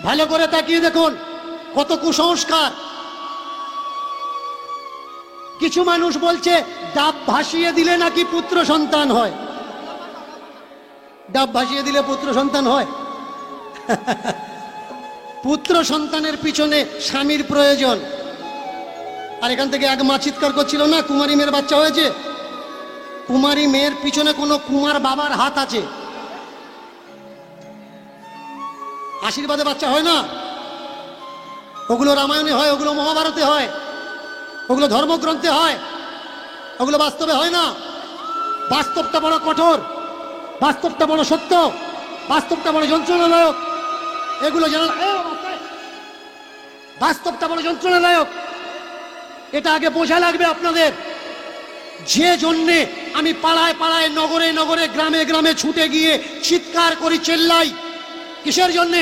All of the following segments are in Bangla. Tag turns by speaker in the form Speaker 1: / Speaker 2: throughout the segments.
Speaker 1: ভালো করে তাকিয়ে দেখুন কত কুসংস্কার। কিছু মানুষ বলছে ডাব ভাসিয়ে দিলে নাকি পুত্র সন্তান হয়। ডাব ভাসিয়ে দিলে পুত্র সন্তান হয়? পুত্র সন্তানের পিছনে স্বামীর প্রয়োজন। আর এখান থেকে এক মা চিৎকার করছিল না, কুমারী মেয়ের বাচ্চা হয়েছে। কুমারী মেয়ের পিছনে কোনো কুমার বাবার হাত আছে। আশীর্বাদে বাচ্চা হয় না, ওগুলো রামায়ণে হয়, ওগুলো মহাভারতে হয়, ওগুলো ধর্মগ্রন্থে হয়, ওগুলো বাস্তবে হয় না। বাস্তবটা বড় কঠোর, বাস্তবটা বড় সত্য, বাস্তবটা বড় যন্ত্রণাদায়ক। এগুলো জানা, বাস্তবটা বড় যন্ত্রণাদায়ক, এটা আগে বোঝা লাগবে আপনাদের। যে জন্যে আমি পাড়ায় পাড়ায়, নগরে নগরে, গ্রামে গ্রামে ছুটে গিয়ে চিৎকার করি, চেল্লাই, কিসের জন্যে?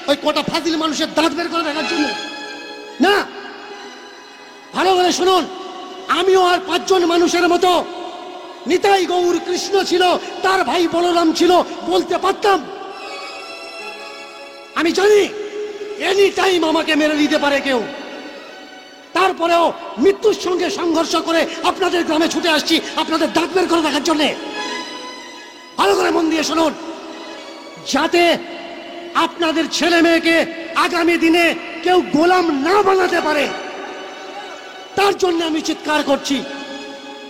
Speaker 1: ওই কটা ফাজিল মানুষের দাঁত বের করে দেখার জন্য না। ভালো করে শুনুন, আমিও আর 5 জন মানুষের মতো নিতাই গৌর কৃষ্ণ ছিল, তার ভাই বলরাম ছিল, বলতে পারতাম। আমি জানি এনি টাইম আমাকে মেরে দিতে পারে কেউ, তারপরেও মৃত্যুর সঙ্গে সংঘর্ষ করে আপনাদের গ্রামে ছুটে আসছি আপনাদের দাঁত বের করে দেখার জন্য। ভালো করে মন দিয়ে শুনুন, যাতে আপনাদের ছেলে মেয়েকে আগামী দিনে কেউ গোলাম না বানাতে পারে, তার জন্য আমি চিৎকার করছি।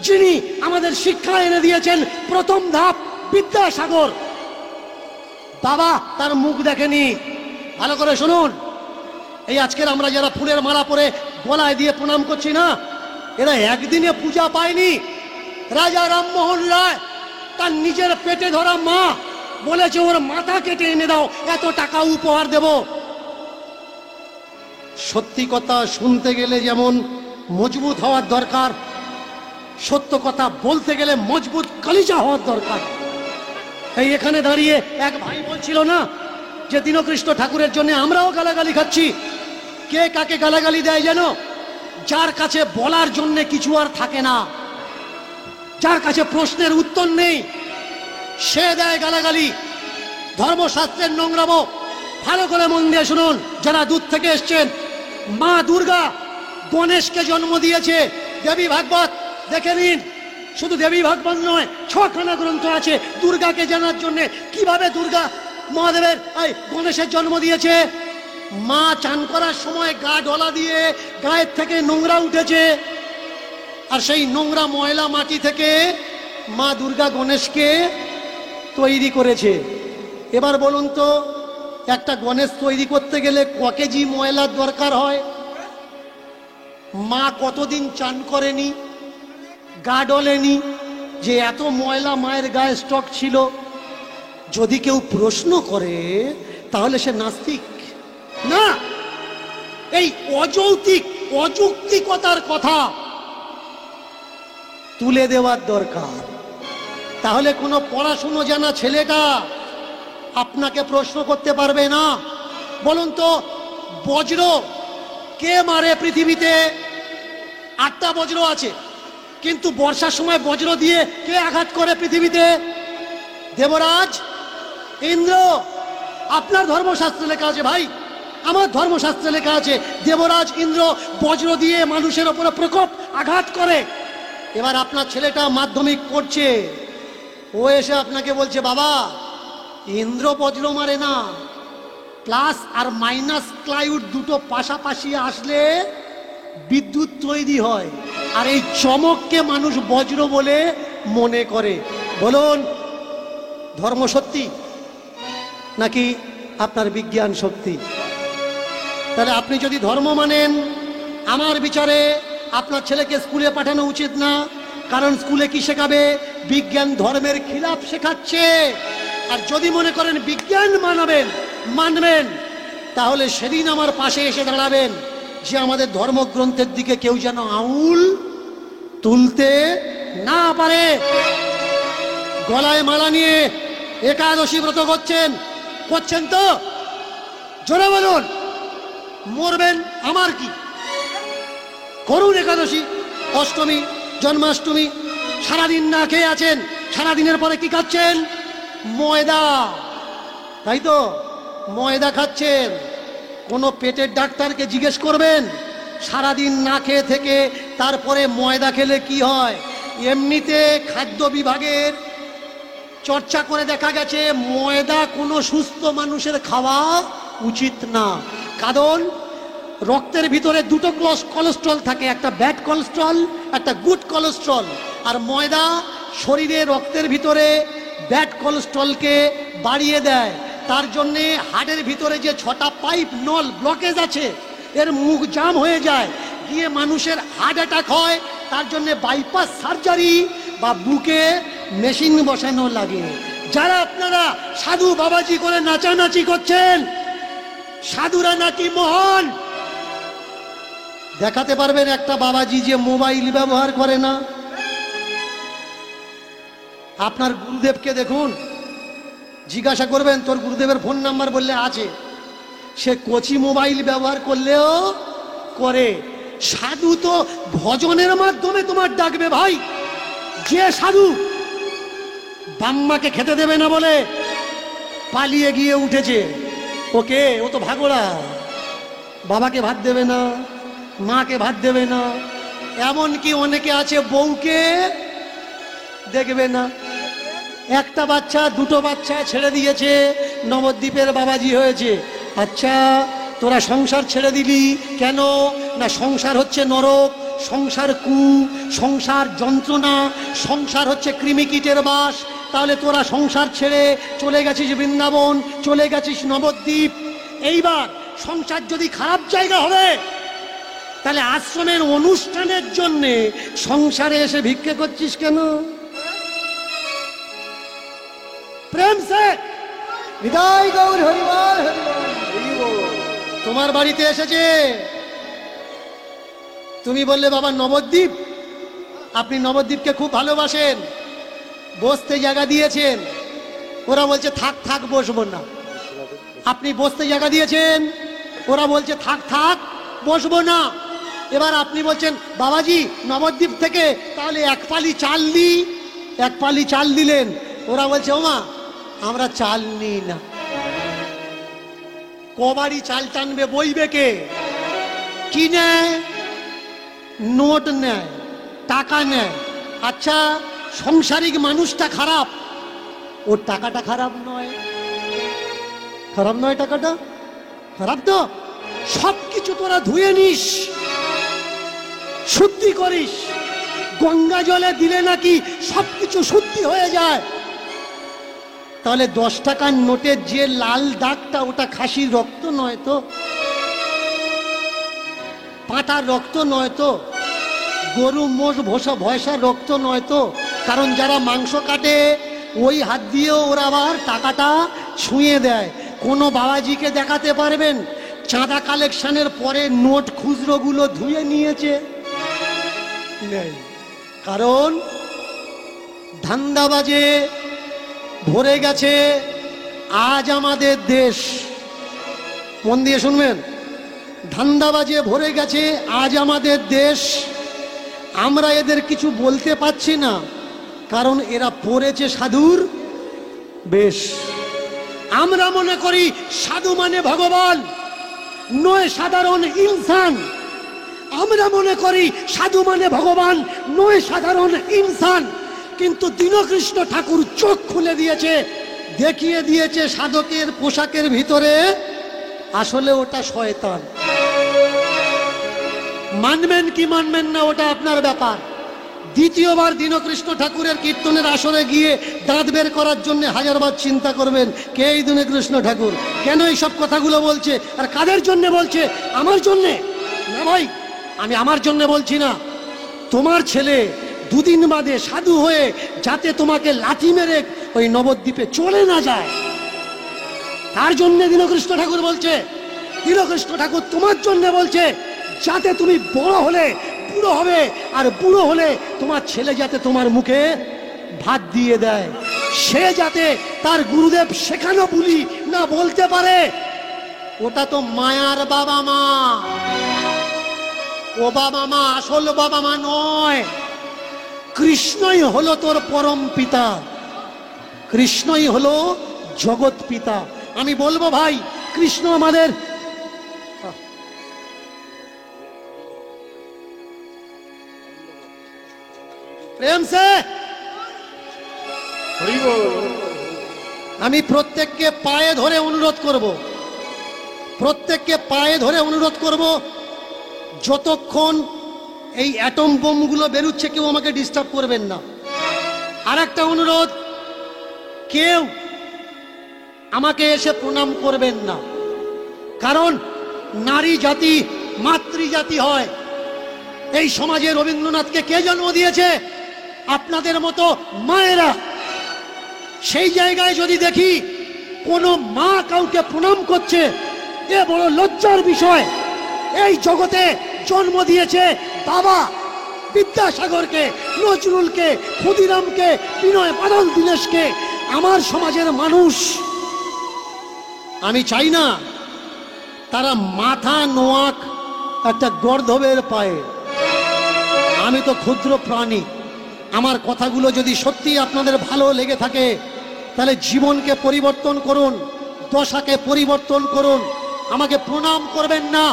Speaker 1: যিনি আমাদের শিক্ষা এনে দিয়েছেন প্রথম ধাপ, বিদ্যাসাগর বাবা তার মুখ দেখেনি। ভালো করে শুনুন, এই আজকের আমরা যারা ফুলের মালা পরে গলায় দিয়ে প্রণাম করছি না, এরা একদিনে পূজা পায়নি। রাজা রামমোহন রায় তার নিজের পেটে ধরা মা বলেছে ওর মাথা কেটে এনে দাও, এত টাকা উপহার দেব। সত্যি কথা শুনতে গেলে যেমন মজবুত হওয়ার দরকার, সত্য কথা বলতে গেলে মজবুত কলিজা হওয়ার দরকার। এই এখানে দাঁড়িয়ে এক ভাই বলছিল না যে দীনকৃষ্ণ ঠাকুরের জন্য আমরাও গালাগালি খাচ্ছি। কে কাকে গালাগালি দেয় যেন? যার কাছে বলার জন্য কিছু আর থাকে না, যার কাছে প্রশ্নের উত্তর নেই, সে দেয় গালাগালি। ধর্মশাস্ত্রের নোংরামো। ভালো করে মন দিয়ে শুনুন, যারা দূর থেকে এসছেন, মা দুর্গা গণেশকে জন্ম দিয়েছে। দেবী ভাগবত দেখে নিন, শুধু দেবী ভাগবত নয়, 6খানা গ্রন্থ আছে দুর্গাকে জানার জন্য, কিভাবে দুর্গা মহাদেবের গণেশের জন্ম দিয়েছে। মা চান করার সময় গা ডলা দিয়ে গায়ের থেকে নোংরা উঠেছে, আর সেই নোংরা ময়লা মাটি থেকে মা দুর্গা গণেশকে তৈরি করেছে। এবার বলুন তো, একটা গণেশ তৈরি করতে গেলে ক কেজি ময়লার দরকার হয়? মা কতদিন চান করেনি, গা ডলেনি, যে এত ময়লা মায়ের গায়ে স্টক ছিল? যদি কেউ প্রশ্ন করে তাহলে সে নাস্তিক না। এই অযৌক্তিক অযৌক্তিকতার কথা তুলে দেওয়ার দরকার। তাহলে কোনো পড়াশুনো জানা ছেলেটা আপনাকে প্রশ্ন করতে পারবে না। বলুন তো, বজ্র কে মারে পৃথিবীতে? 8টা বজ্র আছে, কিন্তু বর্ষার সময় বজ্র দিয়ে কে আঘাত করে পৃথিবীতে? দেবরাজ ইন্দ্র। আপনার ধর্মশাস্ত্রে লেখা আছে ভাই, আমার ধর্মশাস্ত্রে লেখা আছে দেবরাজ ইন্দ্র বজ্র দিয়ে মানুষের উপরে প্রকোপ আঘাত করে। এবার আপনার ছেলেটা মাধ্যমিক পড়ছে, ও এসে আপনাকে বলছে বাবা ইন্দ্র বজ্র মারে না, প্লাস আর মাইনাস ক্লাইউড দুটো পাশাপাশি আসলে বিদ্যুৎ তৈরি হয়, আর এই চমককে মানুষ বজ্র বলে মনে করে। বলুন, ধর্ম সত্যি নাকি আপনার বিজ্ঞান সত্যি? তাহলে আপনি যদি ধর্ম মানেন, আমার বিচারে আপনার ছেলেকে স্কুলে পাঠানো উচিত না। কারণ স্কুলে কি শেখাবে? বিজ্ঞান ধর্মের খিলাফ শেখাচ্ছে। আর যদি মনে করেন বিজ্ঞান মানবেন, তাহলে সেদিন আমার পাশে এসে দাঁড়াবেন যে আমাদের ধর্মগ্রন্থের দিকে কেউ যেন আঙুল তুলতে না পারে। গলায় মালা নিয়ে একাদশী ব্রত করছেন তো? জোরে বলুন। মরবেন আমার কি, করুন একাদশী, অষ্টমী, জন্মাষ্টমী, সারাদিন না খেয়ে আছেন, সারাদিনের পরে কি খাচ্ছেন? ময়দা, তাই তো? ময়দা খাচ্ছেন, কোনো পেটের ডাক্তারকে জিজ্ঞেস করবেন সারাদিন না খেয়ে থেকে তারপরে ময়দা খেলে কি হয়। এমনিতে খাদ্য বিভাগের চর্চা করে দেখা গেছে ময়দা কোনো সুস্থ মানুষের খাওয়া উচিত না, কারণ রক্তের ভিতরে দুটো কোলেস্ট্রল থাকে, একটা ব্যাড কোলেস্ট্রল, একটা গুড কোলেস্ট্রল। আর ময়দা শরীরে রক্তের ভিতরে ব্যাড কোলেস্ট্রলকে বাড়িয়ে দেয়। তার জন্যে হার্টের ভিতরে যে 6টা পাইপ নল ব্লকেজ আছে এর মুখ জাম হয়ে যায়, গিয়ে মানুষের হার্ট অ্যাটাক হয়। তার জন্যে বাইপাস সার্জারি বা বুকে মেশিন বসানো লাগে। যারা আপনারা সাধু বাবাজি করে নাচানাচি করছেন, সাধুরা নাকি মহান, দেখাতে পারবেন একটা বাবাজি যে মোবাইল ব্যবহার করে না? আপনার গুরুদেবকে দেখুন, জিজ্ঞাসা করবেন তোর গুরুদেবের ফোন নাম্বার, বললে আছে। সে কচি মোবাইল ব্যবহার করলেও করে। সাধু তো ভজনের মাধ্যমে তোমার ডাকবে ভাই। যে সাধু বাম্মাকে খেতে দেবে না বলে পালিয়ে গিয়ে উঠেছে, ওকে ও তো ভাগোড়া, বাবাকে ভাত দেবে না, মাকে ভাত দেবে না, এমনকি অনেকে আছে বউকে দেখবে না। একটা বাচ্চা দুটো বাচ্চা ছেড়ে দিয়েছে, নবদ্বীপের বাবাজি হয়েছে। আচ্ছা তোরা সংসার ছেড়ে দিলি কেন? না সংসার হচ্ছে নরক, সংসার সংসার যন্ত্রণা, সংসার হচ্ছে কৃমিকীটের বাস। তাহলে তোরা সংসার ছেড়ে চলে গেছিস বৃন্দাবন, চলে গেছিস নবদ্বীপ। এইবার সংসার যদি খারাপ জায়গা হবে, তাহলে আশ্রমের অনুষ্ঠানের জন্যে সংসারে এসে ভিক্ষে করছিস কেন? প্রেম সে হৃদয় গৌর হরিবল হরিবল। তোমার বাড়িতে এসেছে, তুমি বললে বাবা নবদ্বীপ, আপনি নবদ্বীপকে খুব ভালোবাসেন, বসতে জায়গা দিয়েছেন। ওরা বলছে থাক থাক বসবো না। আপনি বসতে জায়গা দিয়েছেন, ওরা বলছে থাক থাক বসবো না। এবার আপনি বলছেন বাবাজি নবদ্বীপ থেকে তাহলে 1 পালি চাল দিই, 1 পালি চাল দিলেন। ওরা বলছে ওমা আমরা চাল নিই না। কবাড়ি চাল টানবে, বইবে কে? কি নেয়? নোট নেয়, টাকা নেয়। আচ্ছা সংসারিক মানুষটা খারাপ, ওর টাকাটা খারাপ নয়? খারাপ নয়, টাকাটা খারাপ তো। সবকিছু তোরা ধুয়ে নিস, শুদ্ধি করিস, গঙ্গা জলে দিলে নাকি সবকিছু শুদ্ধি হয়ে যায়। তাহলে 10 টাকার নোটের যে লাল দাগটা, ওটা খাসির রক্ত নয় তো, পাঁটার রক্ত নয় তো, গরু মোষ ভয়সার রক্ত নয় তো। কারণ যারা মাংস কাটে ওই হাত দিয়েও ওরা আবার টাকাটা ছুঁয়ে দেয়। কোনো বাবাজিকে দেখাতে পারবেন চাঁদা কালেকশনের পরে নোট খুচরোগুলো ধুয়ে নিয়েছে? নেই। কারণ ধান্দাবাজে ভরে গেছে আজ আমাদের দেশ। মন দিয়ে শুনবেন, ধান্দাবাজে ভরে গেছে আজ আমাদের দেশ। আমরা এদের কিছু বলতে পারছি না, কারণ এরা পড়েছে সাধুর বেশ। আমরা মনে করি সাধু মানে ভগবান, নয় সাধারণ ইনসান। আমরা মনে করি সাধু মানে ভগবান, নয় সাধারণ ইনসান। কিন্তু দীনকৃষ্ণ ঠাকুর চোখ খুলে দিয়েছে, দেখিয়ে দিয়েছে সাধকের পোশাকের ভিতরে আসলে ওটা শয়তান। মানবেন কি মানবেন না ওটা আপনার ব্যাপার। দ্বিতীয়বার দীনকৃষ্ণ ঠাকুরের কীর্তনের আসরে গিয়ে দাঁত বের করার জন্য 1000বার চিন্তা করবেন কে এই দীনকৃষ্ণ ঠাকুর, কেন এই সব কথাগুলো বলছে, আর কাদের জন্য বলছে? আমার জন্যে না ভাই, আমি আমার জন্য বলছি না। তোমার ছেলে 2 দিন বাদে সাধু হয়ে যাতে তোমাকে লাথি মেরে ওই নবদ্বীপে চলে না যায়, তার জন্য দীনকৃষ্ণ ঠাকুর বলছে। দীনকৃষ্ণ ঠাকুর তোমার জন্য বলছে যাতে তুমি বড় হলে বুড়ো হবে, আর বুড়ো হলে তোমার ছেলে যাতে তোমার মুখে ভাত দিয়ে দেয়, সে যাতে তার গুরুদেব শেখানো বলি না বলতে পারে। ওটা তো মায়ার বাবা মা, ও বাবা মা আসল বাবা মা নয়। কৃষ্ণই হলো তোর পরম পিতা, কৃষ্ণই হলো জগৎ পিতা। আমি বলবো ভাই, কৃষ্ণ আমাদের প্রেম সে আমি প্রত্যেককে পায়ে ধরে অনুরোধ করব, প্রত্যেককে পায়ে ধরে অনুরোধ করব, যতক্ষণ এই অ্যাটম বোমগুলো বেরুচ্ছে কেউ আমাকে ডিস্টার্ব করবেন না। আর একটা অনুরোধ, কেউ আমাকে এসে প্রণাম করবেন না, কারণ নারী জাতি মাতৃজাতি হয়। এই সমাজে রবীন্দ্রনাথকে কে জন্ম দিয়েছে? আপনাদের মতো মায়েরা। সেই জায়গায় যদি দেখি কোনো মা কাউকে প্রণাম করছে, এ বড় লজ্জার বিষয়। এই জগতে জন্ম দিয়েছে বাবা বিদ্যাসাগরকে, নজরুলকে, ক্ষুদিরামকে, বিনয় বাদল দীনেশকে, আমার সমাজের মানুষ। আমি চাই না তারা মাথা নোয়াক একটা গর্ধবের পায়ে। আমি তো ক্ষুদ্র প্রাণী, আমার কথাগুলো যদি সত্যি আপনাদের ভালো লেগে থাকে তাহলে জীবনকে পরিবর্তন করুন, দশাকে পরিবর্তন করুন। আমাকে প্রণাম করবেন না।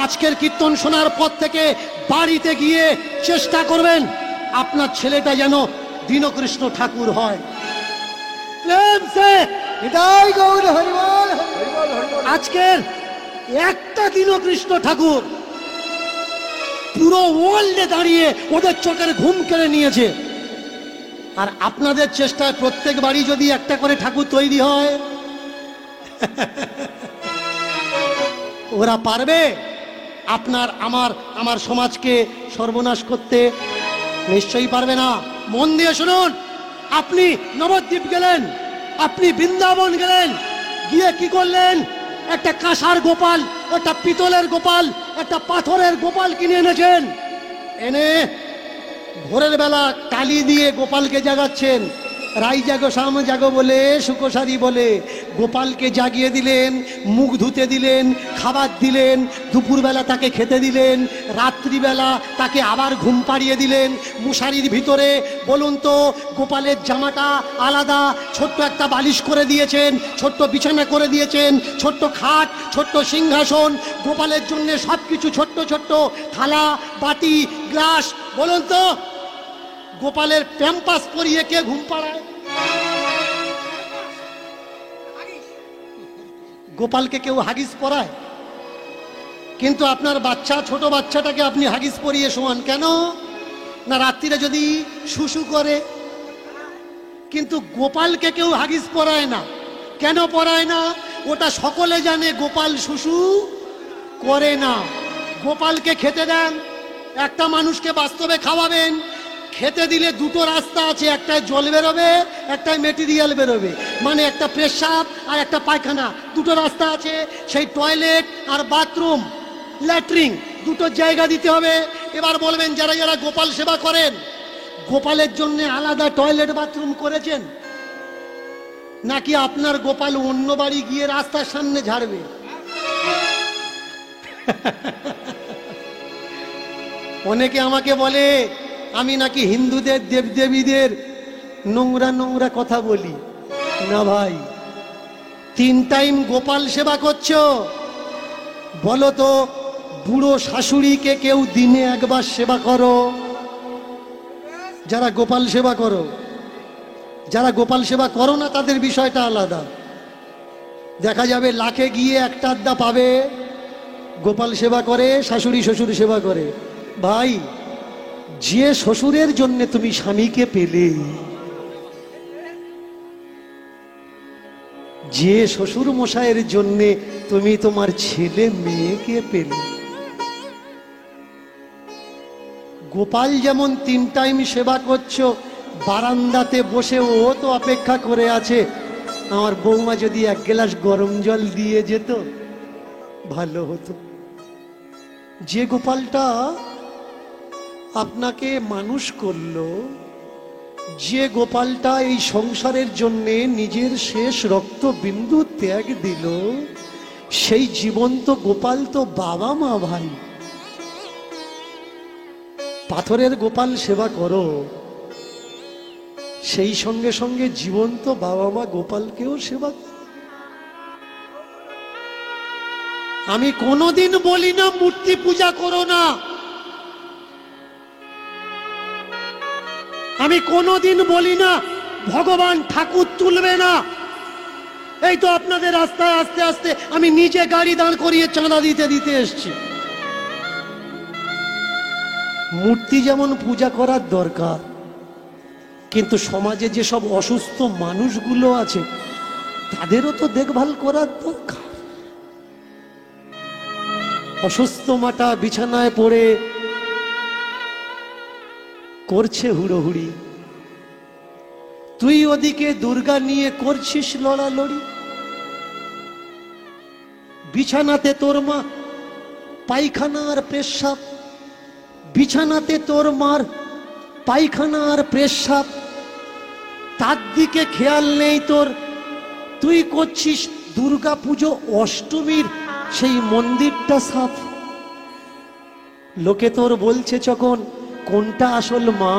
Speaker 1: আজকের কীর্তন শোনার পর থেকে বাড়িতে গিয়ে চেষ্টা করবেন আপনার ছেলেটা যেন দীনকৃষ্ণ ঠাকুর হয়। প্রেম সে হৃদয় গৌর হরিবল। আজকের একটা দীনকৃষ্ণ ঠাকুর পুরো ওয়ার্ল্ডে দাঁড়িয়ে ওদের চোখের ঘুম কেড়ে নিয়েছে। আর আপনাদের চেষ্টায় প্রত্যেক বাড়ি যদি একটা করে ঠাকুর তৈরি হয়, ওরা পারবে আপনার আমার সমাজকে সর্বনাশ করতে? নিশ্চয়ই পারবে না। মন দিয়ে শুনুন, আপনি নবদ্বীপ গেলেন, আপনি বৃন্দাবন গেলেন, গিয়ে কি করলেন? একটা কাঁসার গোপাল, একটা পিতলের গোপাল, একটা পাথরের গোপাল কিনে এনেছেন। এনে ভোরের বেলা টালি দিয়ে গোপালকে জাগাচ্ছেন। রাই জাগো শাম জাগো বলে, সুকোসারি বলে গোপালকে জাগিয়ে দিলেন, মুখ ধুতে দিলেন, খাবার দিলেন, দুপুরবেলা তাকে খেতে দিলেন, রাত্রিবেলা তাকে আবার ঘুম পাড়িয়ে দিলেন মশারির ভিতরে। বলুন তো, গোপালের জামাটা আলাদা, ছোট্ট একটা বালিশ করে দিয়েছেন, ছোট্ট বিছানা করে দিয়েছেন, ছোট্ট খাট, ছোট্ট সিংহাসন, গোপালের জন্য সব কিছু ছোট্ট ছোট্ট থালা, বাটি, গ্লাস। বলুন তো, গোপালের প্যাম্পাস পরিয়ে কে ঘুম পাড়ায়? গোপালকে কেউ হাগিস পরায়? কিন্তু আপনার বাচ্চা, ছোট বাচ্চাটাকে আপনি হাগিস পরিয়ে শোয়ান কেন? না রাত্রিরে যদি শুশু করে। কিন্তু গোপালকে কেউ হাগিস পরায় না। কেন পরায় না? ওটা সকলে জানে গোপাল শুশু করে না। গোপালকে খেতে দেন, একটা মানুষকে বাস্তবে খাওয়াবেন, খেতে দিলে দুটো রাস্তা আছে, একটায় জল বেরোবে, একটায় মেটেরিয়াল বেরোবে, মানে একটা পেশাব আর একটা পায়খানা, দুটো রাস্তা আছে। সেই টয়লেট আর বাথরুম, ল্যাট্রিন, দুটো জায়গা দিতে হবে। এবার বলবেন, যারা যারা গোপাল সেবা করেন, গোপালের জন্য আলাদা টয়লেট বাথরুম করেছেন নাকি আপনার গোপাল অন্য বাড়ি গিয়ে রাস্তার সামনে ঝাড়বে? অনেকে আমাকে বলে আমি নাকি হিন্দুদের দেবদেবীদের নোংরা নোংরা কথা বলি। না ভাই, 3 টাইম গোপাল সেবা করছো, বলো তো বুড়ো শাশুড়িকে কেউ দিনে একবার সেবা করো? যারা গোপাল সেবা করো, যারা গোপাল সেবা করো না তাদের বিষয়টা আলাদা। দেখা যাবে লাখে গিয়ে একটা আড্ডা পাবে গোপাল সেবা করে, শাশুড়ি শ্বশুর সেবা করে। ভাই, যে শ্বশুরের জন্য তুমি স্বামীকে পেলে, যে শ্বশুর মশাইয়ের জন্য তুমি তোমার ছেলে মেয়েকে পেলে, গোপাল যেমন 3 টাইম সেবা করছো, বারান্দাতে বসে ও তো অপেক্ষা করে আছে আমার বৌমা যদি 1 গ্লাস গরম জল দিয়ে যেত ভালো হতো। যে গোপালটা আপনাকে মানুষ করলো, যে গোপালটা এই সংসারের জন্যে নিজের শেষ রক্তবিন্দু ত্যাগ দিল, সেই জীবন্ত গোপাল তো বাবা মা ভাই। পাথরের গোপাল সেবা করো, সেই সঙ্গে সঙ্গে জীবন্ত বাবা মা গোপালকেও সেবা করো। আমি কোনোদিন বলি না মূর্তি পূজা করো না, আমি কোনোদিন বলি না ভগবান ঠাকুর তুলবে না। এই তো আপনাদের রাস্তায় আস্তে আস্তে আমি নিজে গাড়ি দাঁড় করিয়ে চাঁদা দিতে দিতে এসছি। মূর্তি যেমন পূজা করার দরকার, কিন্তু সমাজে যেসব অসুস্থ মানুষগুলো আছে তাদেরও তো দেখভাল করার দরকার। অসুস্থ মাটা বিছানায় পড়ে করছে হুড়োহুড়ি, তুই ওদিকে দুর্গা নিয়ে করছিস লড়ালড়ি। বিছানাতে তোর মা পায়খানা আর পেশাব, বিছানাতে তোর মার পায়খানা আর পেশাব, তার দিকে খেয়াল নেই তোর। তুই করছিস দুর্গা পুজো অষ্টমীর সেই মন্দিরটা সাফ। লোকে তোর বলছে যখন কোনটা আসল মা,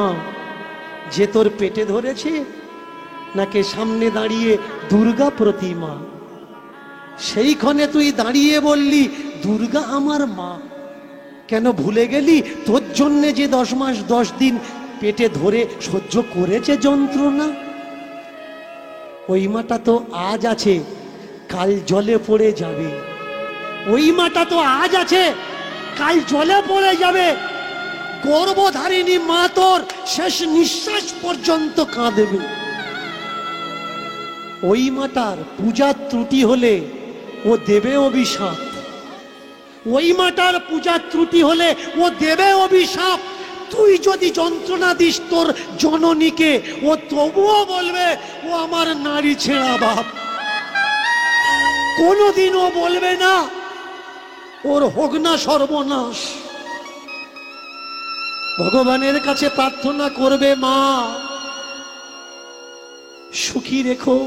Speaker 1: যে তোর পেটে ধরেছে নাকি সামনে দাঁড়িয়ে দুর্গা প্রতিমা। সেইখানে তুই দাঁড়িয়ে বললি দুর্গা আমার মা। কেন ভুলে গেলি তোর জন্যে যে 10 মাস 10 দিন পেটে ধরে সহ্য করেছে যন্ত্রণা? ওই মাটা তো আজ আছে, কাল জলে পড়ে যাবে। ওই মাটা তো আজ আছে, কাল জলে পড়ে যাবে। গর্ভধারিণী মা তোর শেষ নিঃশ্বাস পর্যন্ত কাঁদবে। ওই মাটার পূজার ত্রুটি হলে ও দেবে অভিশাপ। ওই মাটার পূজার ত্রুটি হলে ও দেবে অভিশাপ। তুই যদি যন্ত্রণা দিস তোর জননীকে, ও তবুও বলবে ও আমার নারী ছেঁড়া বাপ। কোনোদিনও বলবে না ওর হোক না সর্বনাশ। ভগবানের কাছে প্রার্থনা করবে, মা সুখী রেখো,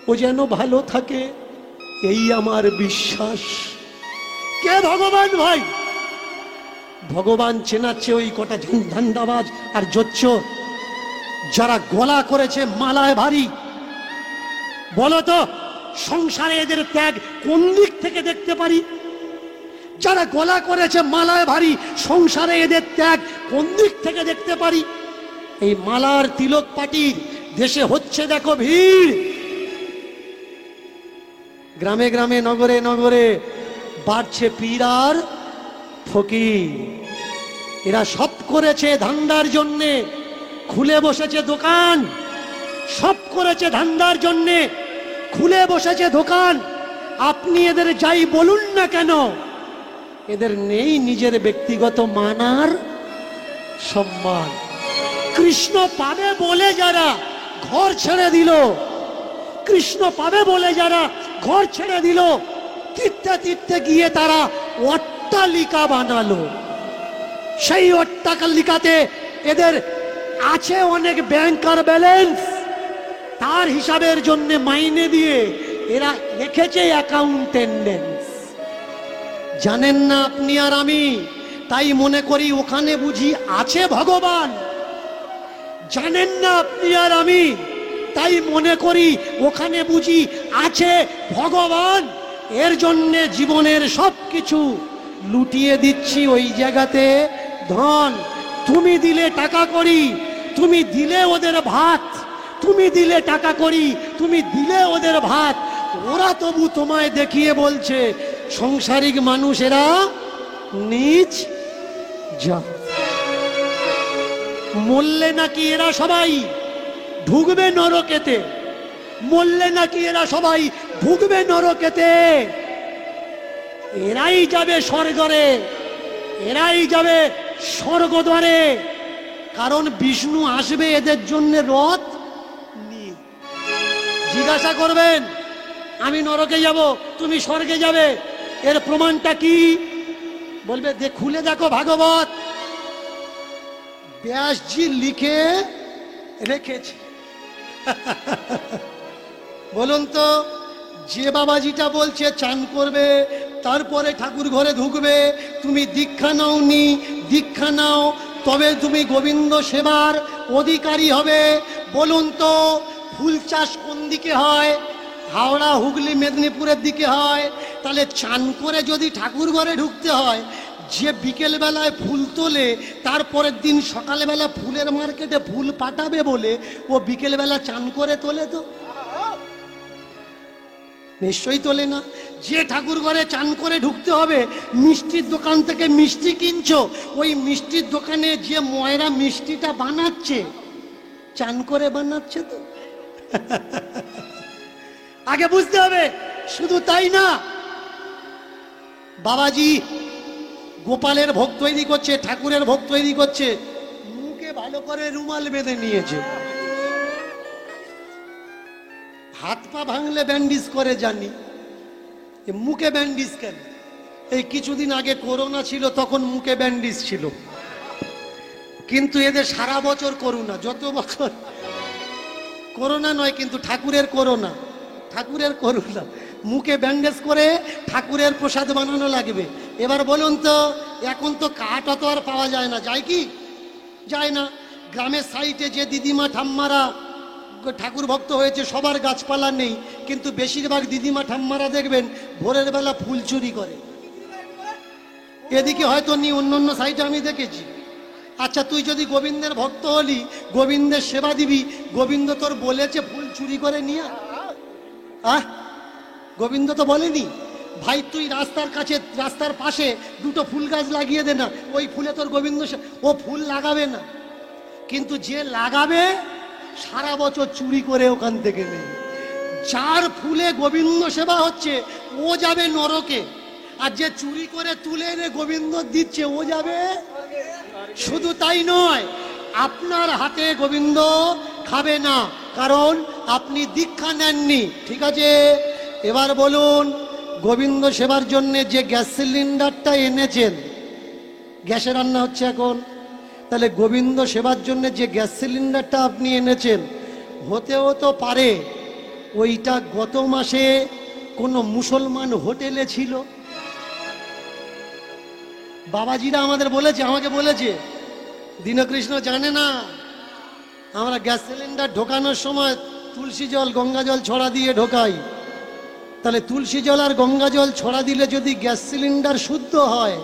Speaker 1: ও যেন ভালো থাকে, এই আমার বিশ্বাস। কে ভগবান ভাই? ভগবান চেনাচ্ছে ওই কটা ধান্দাবাজ আর জোচ্চোর যারা গলা করেছে মালায় ভারী। বলো তো সংসারে এদের ত্যাগ কোন দিক থেকে দেখতে পারি? যারা গলা করেছে মালায় ভারী, সংসারে এদের ত্যাগ কোন দিক থেকে দেখতে পারি? এই মালার তিলক পাটির দেশে হচ্ছে দেখো ভিড়। গ্রামে গ্রামে নগরে নগরে বাড়ছে পীর আর ফকির। এরা সব করেছে ধান্দার জন্যে, খুলে বসেছে দোকান। সব করেছে ধান্দার জন্যে, খুলে বসেছে দোকান। আপনি এদের যাই বলুন না কেন, এদের নেই নিজের ব্যক্তিগত মানার সম্মান। কৃষ্ণ পাবে বলে যারা ঘর ছেড়ে দিল, কৃষ্ণ পাবে বলে যারা ঘর ছেড়ে দিল, তীর্থে তীর্থে গিয়ে তারা অট্টালিকা বানালো। সেই অট্টালিকাতে এদের আছে অনেক ব্যাংকার ব্যালেন্স, তার হিসাবের জন্য মাইনে দিয়ে এরা রেখেছে অ্যাকাউন্টেন্ডেন্স। জানেন না আপনি আর আমি, তাই মনে করি ওখানে বুঝি আছে ভগবান। জানেন না আপনি আর আমি, তাই মনে করি ওখানে বুঝি আছে ভগবান। এর জন্য জীবনের সব কিছু লুটিয়ে দিচ্ছি ওই জায়গাতে ধন। তুমি দিলে টাকা করি, তুমি দিলে ওদের ভাত। তুমি দিলে টাকা করি, তুমি দিলে ওদের ভাত। ওরা তবু তোমায় দেখিয়ে বলছে সংসারিক মানুষেরা নিজ যা। মরলে নাকি এরা সবাই ঢুকবে নরকেতে, মরলে নাকি এরা সবাই ঢুকবে নরকেতে। এরাই যাবে স্বর্গরে, এরাই যাবে স্বর্গদ্বারে। কারণ বিষ্ণু আসবে এদের জন্য রথ নিয়ে। জিজ্ঞাসা করবেন আমি নরকে যাব, তুমি স্বর্গে যাবে, এর প্রমাণটা কি? বলবে খুলে দেখো ভাগবত, ব্যাসজি লিখে রেখেছে। বলুন তো, যে বাবাজিটা বলছে চান করবে তারপরে ঠাকুর ঘরে ঢুকবে, তুমি দীক্ষা নাওনি, দীক্ষা নাও তবে তুমি গোবিন্দ সেবার অধিকারী হবে। বলুন তো ফুল চাষ কোন দিকে হয়? হাওড়া হুগলি মেদিনীপুরের দিকে হয়। তাহলে চান করে যদি ঠাকুর ঘরে ঢুকতে হয়, যে বিকেল বেলায় ফুল তোলে তারপরের দিন সকালবেলা ফুলের মার্কেটে ফুল পাঠাবে বলে ও বিকেল বেলা চান করে তোলে? তো নিশ্চয়ই তোলে না। যে ঠাকুর ঘরে চান করে ঢুকতে হবে, মিষ্টির দোকান থেকে মিষ্টি কিনছো, ওই মিষ্টির দোকানে যে ময়রা মিষ্টিটা বানাচ্ছে চান করে বানাচ্ছে তো। আগে বুঝতে হবে। শুধু তাই না, বাবাজি গোপালের ভোগ তৈরি করছে, ঠাকুরের ভোগ তৈরি করছে, মুখে ভালো করে রুমাল বেঁধে নিয়েছে। হাত পা ভাঙলে ব্যান্ডেজ করে জানি, মুখে ব্যান্ডেজ কেন? এই কিছুদিন আগে করোনা ছিল, তখন মুখে ব্যান্ডেজ ছিল, কিন্তু এদের সারা বছর করোনা। যত বছর করোনা নয়, কিন্তু ঠাকুরের করোনা, ঠাকুরের করোনা। মুখে ব্যান্ডেজ করে ঠাকুরের প্রসাদ বানানো লাগবে। এবার বলুন তো, এখন তো কাঠ অত আর পাওয়া যায় না, যায় কি? যায় না। গ্রামের সাইডে যে দিদিমা ঠাম্মারা ঠাকুর ভক্ত হয়েছে, সবার গাছপালা নেই, কিন্তু বেশিরভাগ দিদিমা ঠাম্মারা দেখবেন ভোরের বেলা ফুল চুরি করে। এদিকে হয়তো নি, অন্য অন্য সাইডে আমি দেখেছি। আচ্ছা, তুই যদি গোবিন্দের ভক্ত হলি, গোবিন্দের সেবা দিবি, গোবিন্দ তোর বলেছে ফুল চুরি করে নিয়ে আহ? গোবিন্দ তো বলেনি ভাই তুই রাস্তার কাছে, রাস্তার পাশে দুটো ফুল গাছ লাগিয়ে দে না, ওই ফুলে তোর গোবিন্দ। ও ফুল লাগাবে না, কিন্তু যে লাগাবে সারা বছর চুরি করে ওখান থেকে নেই। যার ফুলে গোবিন্দ সেবা হচ্ছে ও যাবে নরকে, আর যে চুরি করে তুলে এনে গোবিন্দ দিচ্ছে ও যাবে। শুধু তাই নয়, আপনার হাতে গোবিন্দ খাবে না, কারণ আপনি দীক্ষা নেননি। ঠিক আছে, এবার বলুন, গোবিন্দ সেবার জন্য যে গ্যাস সিলিন্ডারটা এনেছেন, গ্যাসে রান্না হচ্ছে এখন, তাহলে গোবিন্দ সেবার জন্য যে গ্যাস সিলিন্ডারটা আপনি এনেছেন, হতেও তো পারে ওইটা গত মাসে কোনো মুসলমান হোটেলে ছিল। বাবাজিরা আমাদের বলেছে, আমাকে বলেছে, দীনকৃষ্ণ জানে না আমরা গ্যাস সিলিন্ডার ঢোকানোর সময় তুলসী জল গঙ্গা জল ছড়া দিয়ে ঢোকাই। তাহলে তুলসী জল আর গঙ্গা জল ছড়া দিলে যদি গ্যাস সিলিন্ডার শুদ্ধ হয়,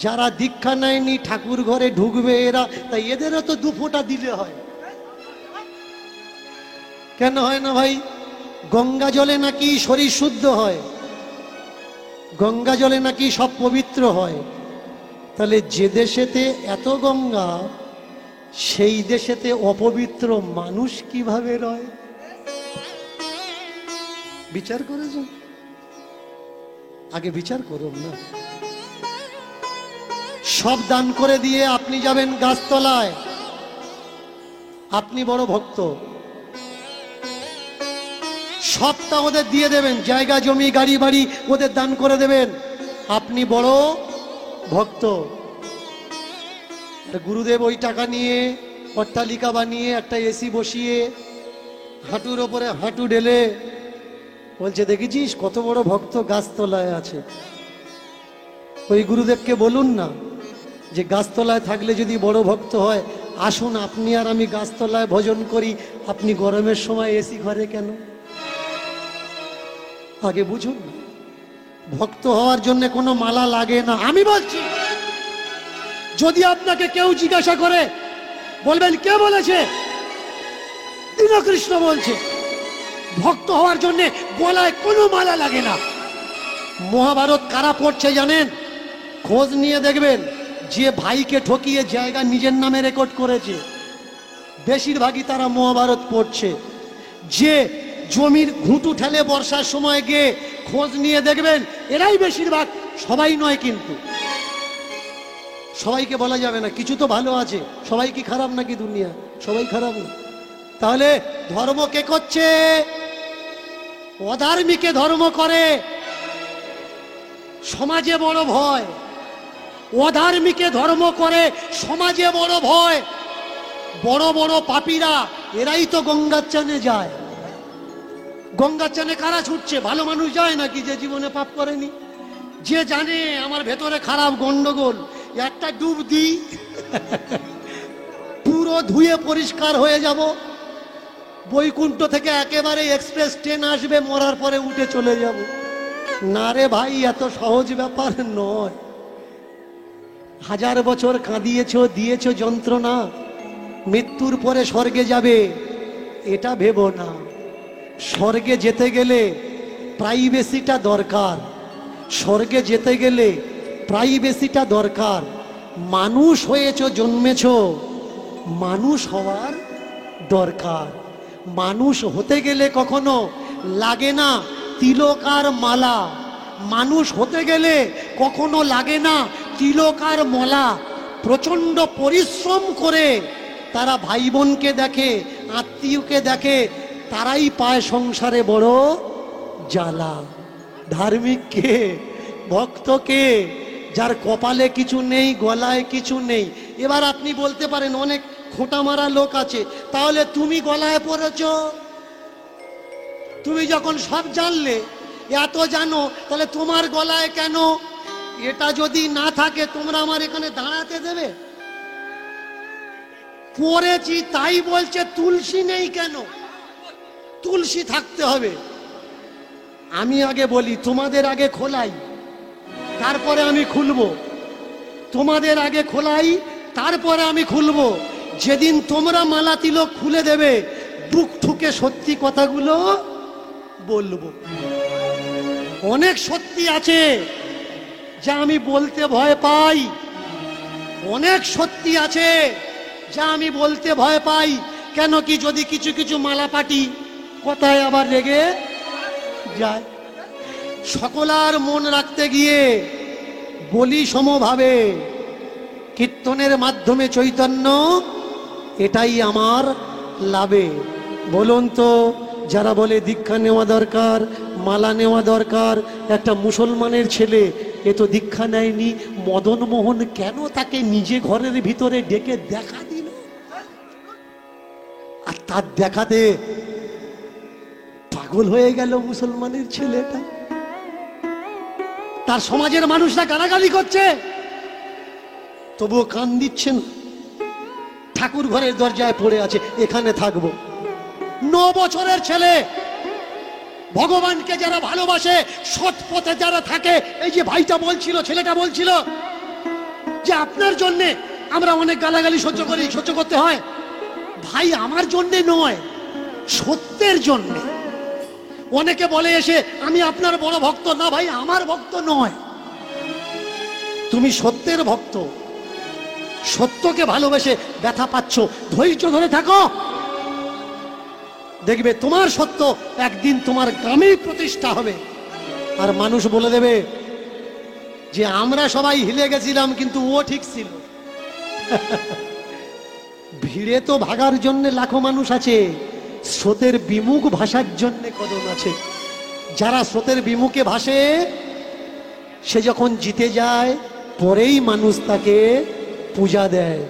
Speaker 1: যারা দীক্ষা নেয়নি ঠাকুর ঘরে ঢুকবে এরা, তাই এদেরও তো 2 ফোঁটা দিলে হয়। কেন হয় না ভাই? গঙ্গা জলে নাকি শরীর শুদ্ধ হয়, গঙ্গা জলে নাকি সব পবিত্র হয়। তাহলে যে দেশেতে এত গঙ্গা, সেই দেশেতে অপবিত্র মানুষ কিভাবে রয়? বিচার করেছেন? আগে বিচার করুন না। সব দান করে দিয়ে আপনি যাবেন গাছতলায়, আপনি বড় ভক্ত, সবটা ওদের দিয়ে দেবেন, জায়গা জমি গাড়ি বাড়ি ওদের দান করে দেবেন, আপনি বড় ভক্ত। গুরুদেব ওই টাকা নিয়ে অট্টালিকা বানিয়ে একটা এসি বসিয়ে হাঁটুর ওপরে হাঁটু ঢেলে বলছে, দেখেছিস কত বড় ভক্ত গাছতলায় আছে। ওই গুরুদেবকে বলুন না যে গাছতলায় থাকলে যদি বড় ভক্ত হয়, আসুন আপনি আর আমি গাছতলায় ভজন করি, আপনি গরমের সময় এসি ঘরে কেন? আগে বুঝুন, ভক্ত হওয়ার জন্য কোনো মালা লাগে না। আমি বলছি, যদি আপনাকে কেউ জিজ্ঞাসা করে, বলবেন কে বলেছে? দীনকৃষ্ণ বলছে। ভক্ত হওয়ার জন্য গলায় কোনো মালা লাগে না। মহাভারত কারা পড়ছে জানেন? খোঁজ নিয়ে দেখবেন, যে ভাইকে ঠকিয়ে জায়গা নিজের নামে রেকর্ড করেছে, বেশিরভাগই তারা মহাভারত পড়ছে। যে জমির ঘুঁটু ঠেলে বর্ষার সময় গিয়ে খোঁজ নিয়ে দেখবেন, এরাই বেশিরভাগ, সবাই নয় কিন্তু। সবাইকে বলা যাবে না, কিছু তো ভালো আছে। সবাই কি খারাপ নাকি দুনিয়া? সবাই খারাপ না। তাহলে ধর্ম কে করছে? অধার্মিকে ধর্ম করে। সমাজে বড় ভয়, অধার্মিকে ধর্ম করে, সমাজে বড় ভয়। বড় বড় পাপীরা এরাই তো গঙ্গার চানে যায়। গঙ্গার চানে কারা ছুটছে? ভালো মানুষ যায় নাকি যে জীবনে পাপ করেনি? যে জানে আমার ভেতরে খারাপ গন্ডগোল, একটা ডুব দিই, পুরো ধুয়ে পরিষ্কার হয়ে যাব। বৈকুণ্ঠ থেকে একেবারে এক্সপ্রেস ট্রেন আসবে, মরার পরে উঠে চলে যাব। না রে ভাই, এত সহজ ব্যাপার নয়। হাজার বছর কাঁদিয়েছ, দিয়েছ যন্ত্রণা, মৃত্যুর পরে স্বর্গে যাবে এটা ভেবো না। স্বর্গে যেতে গেলে প্রাইভেসিটা দরকার, স্বর্গে যেতে গেলে প্রাইভেসিটা দরকার। মানুষ হয়েছ, জন্মেছ, মানুষ হওয়ার দরকার। মানুষ হতে গেলে কখনো লাগে না তিলক আর মালা, মানুষ হতে গেলে কখনো লাগে না তিলক আর মালা। প্রচণ্ড পরিশ্রম করে তারা ভাই বোনকে দেখে, আত্মীয়কে দেখে, তারাই পায় সংসারে বড় জ্বালা। ধার্মিক কে? ভক্ত কে? যার কপালে কিছু নেই, গলায় কিছু নেই। এবার আপনি বলতে পারেন অনেক খোঁটা মারা লোক আছে, তাহলে তুমি গলায় পড়েছ? তুমি যখন সব জানলে, এত জানো, তাহলে তোমার গলায় কেন? এটা যদি না থাকে তোমরা আমার এখানে দাঁড়াতে দেবে? পড়েছি তাই বলছে তুলসী নেই কেন? তুলসী থাকতে হবে। আমি আগে বলি, তোমাদের আগে খোলাই, তারপরে আমি খুলবো। তোমাদের আগে খোলাই, তারপরে আমি খুলবো। যেদিন তোমরা মালা তিলক খুলে দেবে, বুক ঠুকে সত্যি কথাগুলো বলবো। অনেক সত্যি আছে যা আমি বলতে ভয় পাই, অনেক সত্যি আছে যা আমি বলতে ভয় পাই। কেন কি, যদি কিছু কিছু মালা পাটি কথায় আবার রেগে যায়। সকলার মন রাখতে গিয়ে বলি সমভাবে, কীর্তনের মাধ্যমে চৈতন্য, এটাই আমার লাভে। বলুন তো, যারা বলে দীক্ষা নেওয়া দরকার, মালা নেওয়া দরকার, একটা মুসলমানের ছেলে এ তো দীক্ষা নেয়নি, মদন মোহন কেন তাকে নিজে ঘরের ভিতরে ডেকে দেখা দিল? আর তার দেখাতে পাগল হয়ে গেল মুসলমানের ছেলেটা। তার সমাজের মানুষরা গালাগালি করছে, তবুও কান দিচ্ছেন। ঠাকুর ঘরের দরজায় পড়ে আছে, এখানে থাকবো। 9 বছরের ছেলে, ভগবানকে যারা ভালোবাসে, সৎ পথে যারা থাকে, এই যে ভাইটা বলছিল, ছেলেটা বলছিল যে আপনার জন্য আমরা অনেক গালাগালি সহ্য করি, সহ্য করতে হয়। ভাই আমার জন্য নয়, সত্যের জন্য। অনেকে বলে এসে আমি আপনার বড় ভক্ত। না ভাই, আমার ভক্ত নয়, তুমি সত্যের ভক্ত। সত্যকে ভালোবেসে ব্যথা পাচ্ছ, ধৈর্য ধরে থাকো, দেখবে তোমার সত্য একদিন তোমার গ্রামেই প্রতিষ্ঠা হবে। আর মানুষ বলে দেবে যে আমরা সবাই হিলে গেছিলাম, কিন্তু ও ঠিক ছিল। ভিড়ে তো ভাগার জন্য লাখো মানুষ আছে, স্রোতের বিমুখ ভাষার জন্য কজন আছে। যারা স্রোতের বিমুখে ভাসে, সে যখন জিতে যায়, পরেই মানুষ তাকে পূজা দেয়।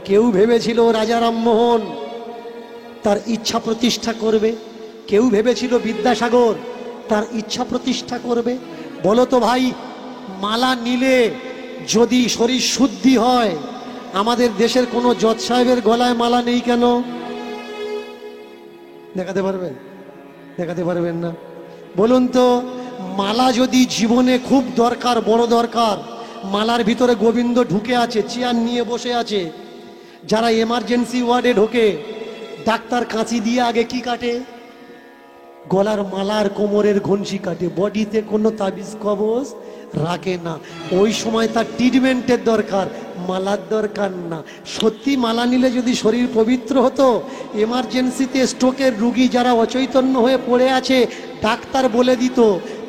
Speaker 1: কেউ ভেবেছিল রাজা রামমোহন তার ইচ্ছা প্রতিষ্ঠা করবে, কেউ ভেবেছিল বিদ্যাসাগর তার ইচ্ছা প্রতিষ্ঠা করবে। বলো তো ভাই, মালা নিলে যদি শরীর শুদ্ধি হয়, আমাদের দেশের কোনো জজ সাহেবের গলায় মালা নেই কেন? দেখাতে পারবেন? দেখাতে পারবেন না। বলুন তো, মালা যদি জীবনে খুব দরকার, বড় দরকার, মালার ভিতরে গোবিন্দ ঢুকে আছে, চেয়ার নিয়ে বসে আছে। যারা এমার্জেন্সি ওয়ার্ডে ঢোকে, ডাক্তার কাঁচি দিয়ে আগে কি কাটে? গলার মালার কোমরের ঘনসি কাটে, বডিতে কোনো তাবিজ কবজ রাখে না। ওই সময় তার ট্রিটমেন্টের দরকার, মালার দরকার না। সত্যি মালা নিলে যদি শরীর পবিত্র হতো, এমার্জেন্সিতে স্ট্রোকের রুগী যারা অচৈতন্য হয়ে পড়ে আছে, ডাক্তার বলে দিত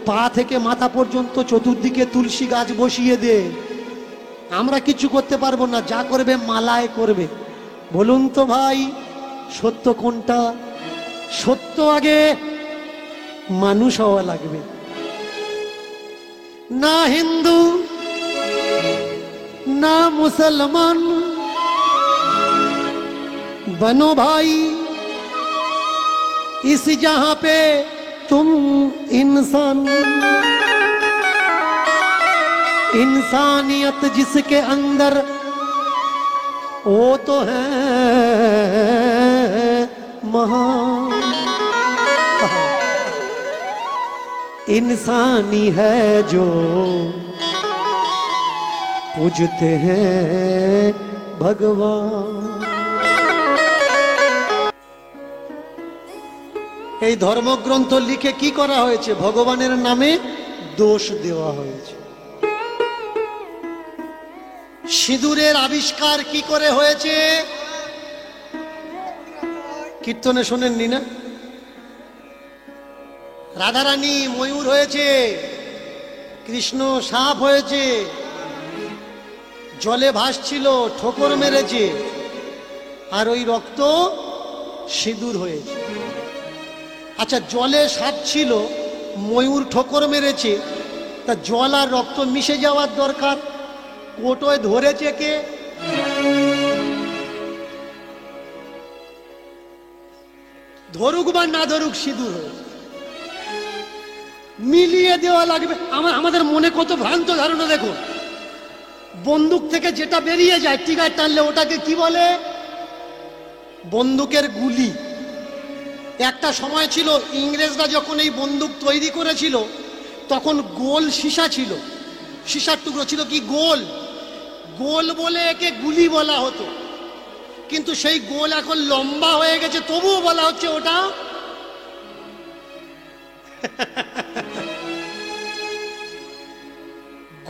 Speaker 1: পা থেকে মাথা পর্যন্ত চতুর্দিকে তুলসী গাছ বসিয়ে দে। আমরা কিছু করতে পারবো না, যা করবে মালায় করবে। বলুন তো ভাই, সত্য কোনটা? সত্য আগে মানুষ হওয়া লাগবে। না হিন্দু না মুসলমান, बनो भाई इस जहां पे तुम इंसान। इंसानियत जिसके अंदर वो तो है महान। इंसानी है जो पूजते हैं भगवान। এই ধর্মগ্রন্থ লিখে কি করা হয়েছে? ভগবানের নামে দোষ দেওয়া হয়েছে। সিঁদুরের আবিষ্কার কি করে হয়েছে? কীর্তনে শোনেননি না? রাধারানী ময়ূর হয়েছে, কৃষ্ণ সাপ হয়েছে, জলে ভাসছিল, ঠোকর মেরেছে, আর ওই রক্ত সিঁদুর হয়েছে। আচ্ছা, জলে সাপ ছিল, ময়ূর ঠোকর মেরেছে, তা জল আর রক্ত মিশে যাওয়ার দরকার, কোটোয় ধরেছে কে? ধরুক বা না ধরুক, সিঁদুর হয়েছে। মিলিয়ে দেওয়া লাগবে। আমাদের মনে কত ভ্রান্ত ধারণা দেখুন। বন্দুক থেকে যেটা বেরিয়ে যায় টিকায় টানলে ওটাকে কি বলে? বন্দুকের গুলি। একটা সময় ছিল, ইংরেজরা যখন এই বন্দুক তৈরি করেছিল তখন গোল সীসা ছিল, সীসার টুকরো ছিল কি গোল, গোল বলে একে গুলি বলা হতো। কিন্তু সেই গোল এখন লম্বা হয়ে গেছে, তবুও বলা হচ্ছে ওটা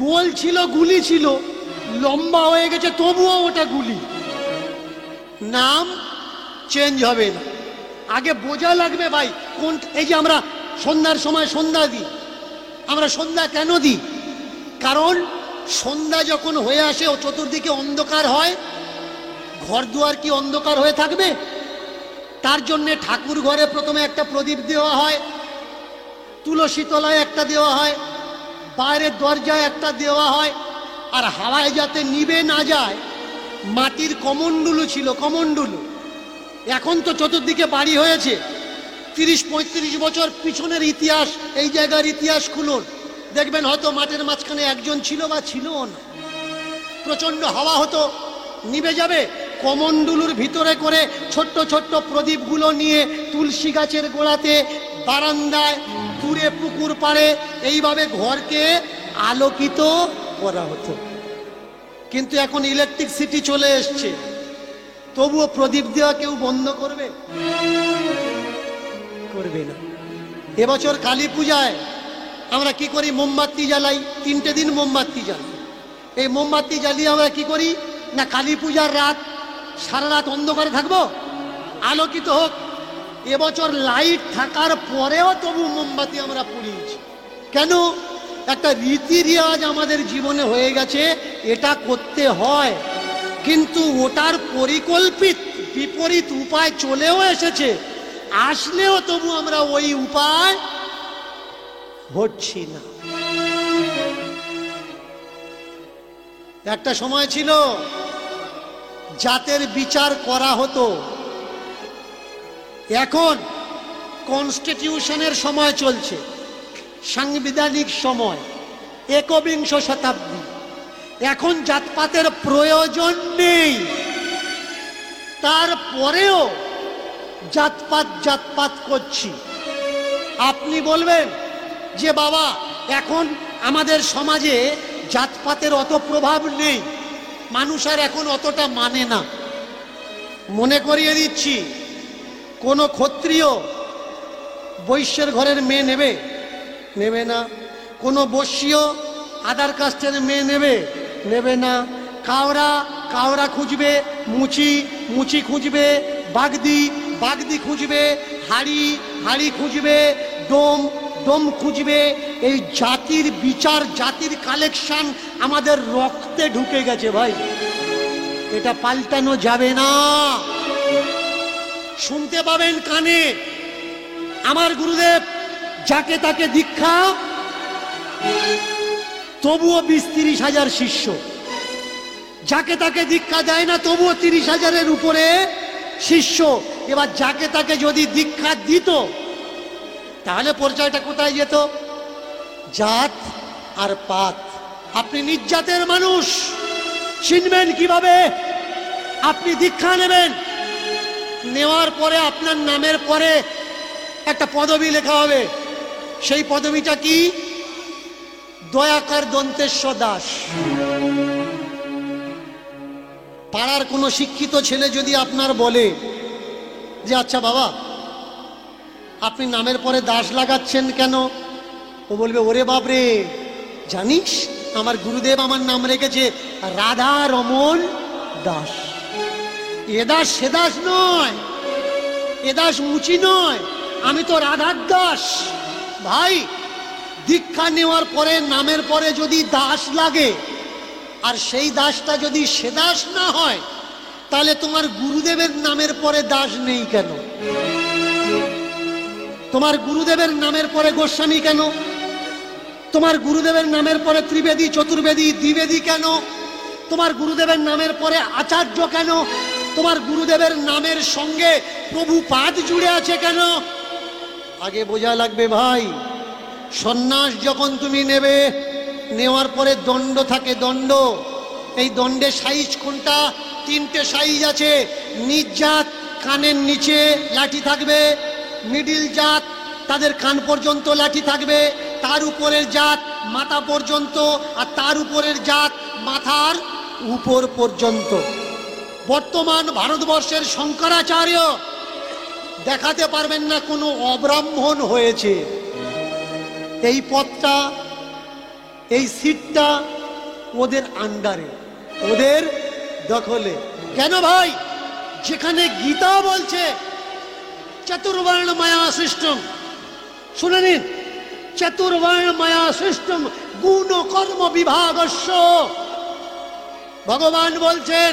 Speaker 1: গোল ছিল, গুলি ছিল, লম্বা হয়ে গেছে, তবুও ওটা গুলি। নাম চেঞ্জ হবে না। আগে বোঝা লাগবে ভাই কোন। এই যে আমরা সন্ধ্যার সময় সন্ধ্যা দিই, আমরা সন্ধ্যা কেন দিই? কারণ সন্ধ্যা যখন হয়ে আসে ও চতুর্দিকে অন্ধকার হয়, ঘর দুয়ার কি অন্ধকার হয়ে থাকবে? তার জন্যে ঠাকুর ঘরে প্রথমে একটা প্রদীপ দেওয়া হয়, তুলসী তলায় একটা দেওয়া হয়, বাইরের দরজায় একটা দেওয়া হয়, আর হাওয়ায় যাতে নিভে না যায় মাটির কমণ্ডলু ছিল, কমণ্ডলু। এখন তো চতুর্দিকে বাড়ি হয়েছে। 30-35 বছর পিছনের ইতিহাস, এই জায়গার ইতিহাস খুলুন, দেখবেন হয়তো মাঠের মাঝখানে একজন ছিল বা ছিলও না। প্রচন্ড হাওয়া হতো, নিভে যাবে। কমণ্ডলুর ভিতরে করে ছোট্ট ছোট্ট প্রদীপগুলো নিয়ে তুলসী গাছের গোড়াতে, বারান্দায়, দূরে পুকুর পাড়ে, এইভাবে ঘরকে আলোকিত করা হতো। কিন্তু এখন ইলেকট্রিসিটি চলে এসছে, তবুও প্রদীপ দেওয়া কেউ বন্ধ করবে? করবে না। এবছর কালী পূজায় আমরা কি করি? মোমবাতি জ্বালাই, 3টে দিন মোমবাতি জ্বালাই। এই মোমবাতি জ্বালিয়ে আমরা কি করি না, কালী পূজার রাত সারা রাত অন্ধকারে থাকবো, আলোকিত হোক। এবছর লাইট থাকার পরেও তবু মোমবাতি আমরা পুড়িয়েছি। কেন? একটা রীতি রেওয়াজ আমাদের জীবনে হয়ে গেছে, এটা করতে হয়। কিন্তু ওটার পরিকল্পিত বিপরীত উপায় চলেও এসেছে, আসলেও তবু আমরা ওই উপায় হচ্ছি না। একটা সময় ছিল জাতের বিচার করা হতো, এখন কনস্টিটিউশনের সময় চলছে, সাংবিধানিক সময়, একবিংশ শতাব্দী। এখন জাতপাতের প্রয়োজন নেই, তারপরেও জাতপাত জাতপাত করছি। আপনি বলবেন যে বাবা এখন আমাদের সমাজে জাতপাতের অত প্রভাব নেই, মানুষ আর এখন অতটা মানে না। মনে করিয়ে দিচ্ছি, কোনো ক্ষত্রিয় বৈশ্যের ঘরের মেয়ে নেবে? নেবে না। কোনো বৈশ্যীয় আদার কাস্টের মেয়ে নেবে? নেবে না। কাওরা কাওরা খুঁজবে, মুচি মুচি খুঁজবে, বাগদি বাগদি খুঁজবে, হাড়ি হাড়ি খুঁজবে, ডোম ডোম খুঁজবে। এই জাতির বিচার, জাতির কালেকশন আমাদের রক্তে ঢুকে গেছে ভাই, এটা পাল্টানো যাবে না। শুনতে পাবেন কানে, আমার গুরুদেব যাকে তাকে দীক্ষা, তবুও 20-30 হাজার শিষ্য। যাকে তাকে দীক্ষা দেয় না, তবুও 30 হাজারের উপরে শিষ্য। এবার যাকে তাকে যদি দীক্ষা দিত, তাহলে পরিচয়টা কোথায় যেত? জাত আর পাত। আপনি নির্জাতের মানুষ, চিনবেন কিভাবে? আপনি দীক্ষা নেবেন, নেওয়ার পরে আপনার নামের পরে একটা পদবী লেখা হবে। সেই পদবীটা কি? দয়াকর দন্তেশ্বর দাস। পাড়ার কোনো শিক্ষিত ছেলে যদি আপনার বলে যে আচ্ছা বাবা আপনি নামের পরে দাস লাগাচ্ছেন কেন, ও বলবে ওরে বাপরে, জানিস আমার গুরুদেব আমার নাম রেখেছে রাধা রমন দাস। এ দাস সে দাস নয়, এ দাস মুচি নয়, আমি তো রাধার দাস। ভাই, দীক্ষা নেওয়ার পরে নামের পরে যদি দাস লাগে আর সেই দাসটা যদি সে দাস না হয়, তাহলে তোমার গুরুদেবের নামের পরে দাস নেই কেন? তোমার গুরুদেবের নামের পরে গোস্বামী কেন? তোমার গুরুদেবের নামের পরে ত্রিবেদী, চতুর্বেদী, দ্বিবেদী কেন? তোমার গুরুদেবের নামের পরে আচার্য কেন? তোমার গুরুদেবের নামের সঙ্গে প্রভুপাদ জুড়ে আছে কেন? আগে বোঝা লাগবে ভাই। সন্ন্যাস যখন তুমি নেবে, নেওয়ার পরে দণ্ড থাকে, দণ্ড। এই দণ্ডের সাইজ কোনটা? তিনটে সাইজ আছে। নিজ জাত কানের নিচে লাঠি থাকবে, মিডিল জাত তাদের কান পর্যন্ত লাঠি থাকবে, তার উপরের জাত মাথা পর্যন্ত, আর তার উপরের জাত মাথার উপর পর্যন্ত। বর্তমান ভারতবর্ষের শঙ্করাচার্য দেখাতে পারবেন না কোনো অব্রাহ্মণ হয়েছে। এই পদটা, এই সিটটা ওদের আন্ডারে, ওদের দখলে। কেন ভাই? যেখানে গীতা বলছে চতুর্বর্ণ মায়া সৃষ্টম, শুনে নিন, চতুর্বর্ণ মায়া সৃষ্টম গুণ কর্ম বিভাগস্য। ভগবান বলছেন